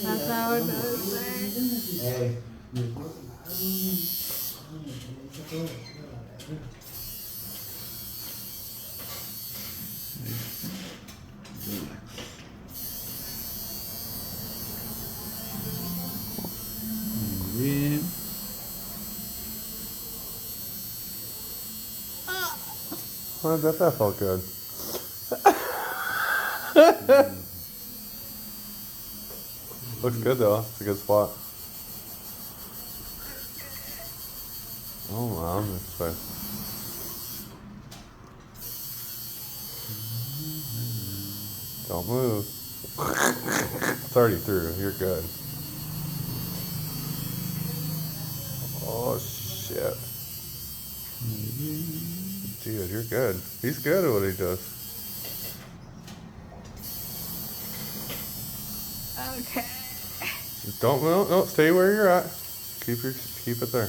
That's how it does. Hey. Bien. Well, that felt good. Looks good though. It's a good spot. Oh, mom, it's fine. Don't move. It's already through. You're good. Oh shit. Dude, you're good. He's good at what he does. Okay. Just don't move. No, stay where you're at. Keep it there.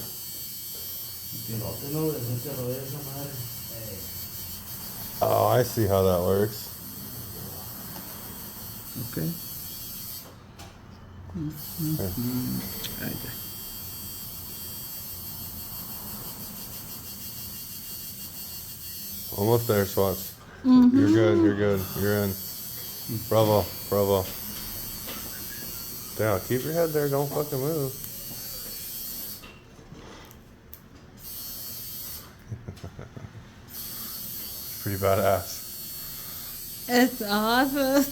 Oh, I see how that works. Okay. Ahí está. Almost there, Swats. You're good. You're good. You're in. Bravo. Bravo. Yeah, keep your head there. Don't fucking move. Pretty badass. It's awesome.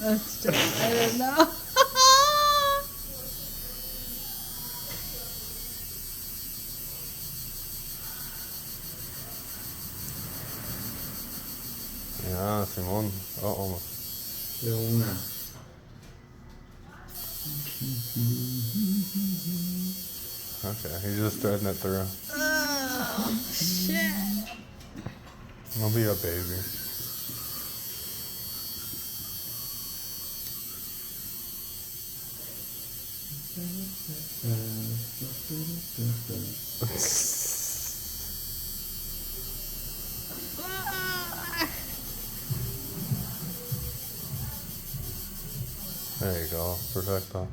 That's just, I don't know. Yeah, Simón. Oh, almost. De una. Okay, he's just threading it through. Oh, shit. I'll be a baby. There you go. Perfecto.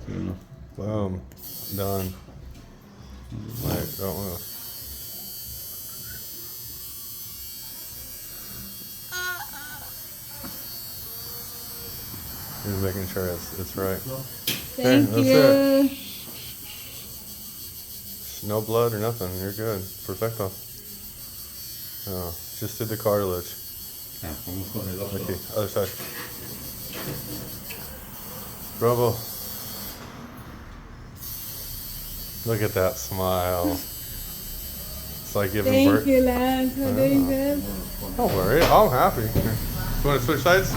¿Sí o no? Boom. Done. Wait, don't move. He's making sure it's right. Thank that's you. No blood or nothing. You're good. Perfecto. Oh, just did the cartilage. Ah, vamos con el otro. Okay, other side. Bravo. Look at that smile. It's like giving Thank birth. you, Lance, for doing this. Don't worry, I'm happy. Here. You want to switch sides?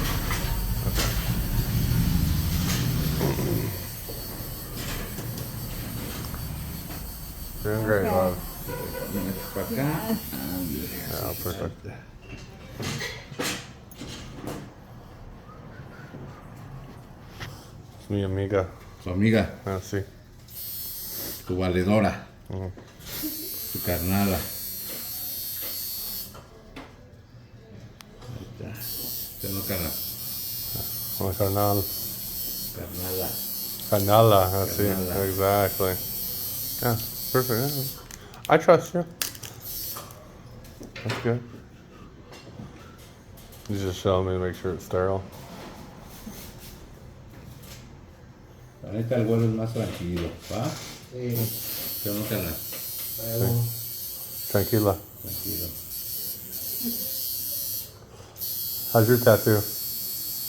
Doing great, Okay. love. Vienes para acá. Yeah, perfect. It's mi amiga. Tu amiga, Ah, sí. tu valedora, Mm. tu carnala. Ahí está. Este no carnal. My carnal. Carnala. Canala, that's it. Canala. Exactly. Yeah, perfect. Yeah. I trust you. That's good. You just show me to make sure it's sterile. La neta, el vuelo es más tranquilo, ¿va? Sí. ¿Qué no carnal? Luego. Tranquila. Tranquilo. How's your tattoo?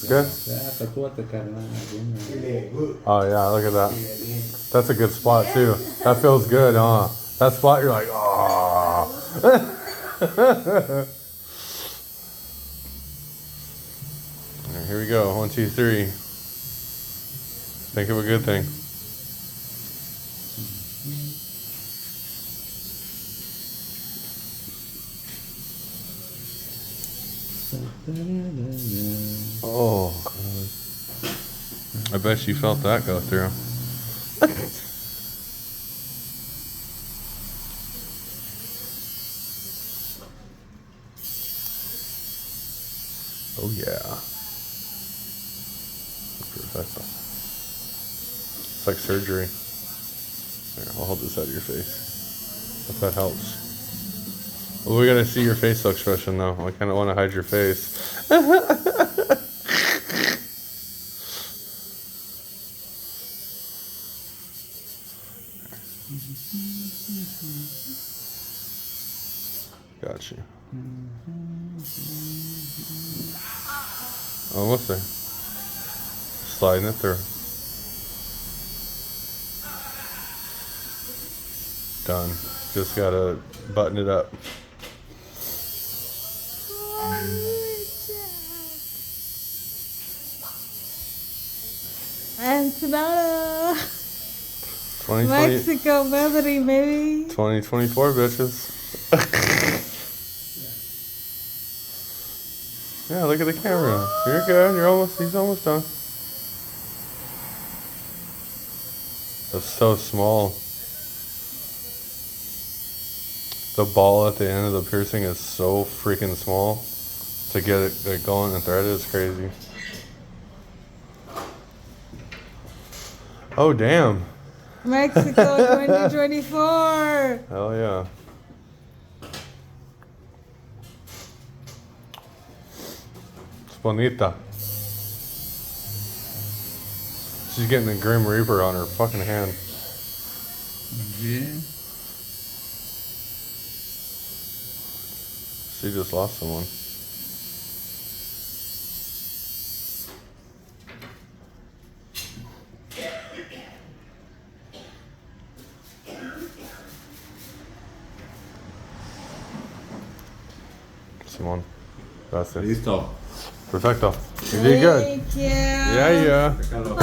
Good? Ya, tatúate, carnal. Bien, Dile, good. Oh yeah, look at that. Dile bien. That's a good spot too. That feels good, huh? That spot, you're like, oh. Here we go. 1, 2, 3. Think of a good thing. Oh, God. I bet you felt that go through. Oh yeah. Perfecto. It's like surgery. Here, I'll hold this out of your face. If that helps. Well, we gotta see your facial expression though. I kinda wanna hide your face. Got you. Almost there. Sliding it through. Done. Just gotta button it up. Ensenada. 2020, Mexico memory, maybe. 2024, bitches. Yeah, look at the camera. You're good. He's almost done. That's so small. The ball at the end of the piercing is so freaking small. To get it going and threaded is crazy. Oh, damn. Mexico 2024. Hell yeah. It's bonita. She's getting the Grim Reaper on her fucking hand. Yeah. She just lost someone. Simón. Gracias. Listo. Perfecto. You did good. Thank you. Yeah, yeah. Déjalo.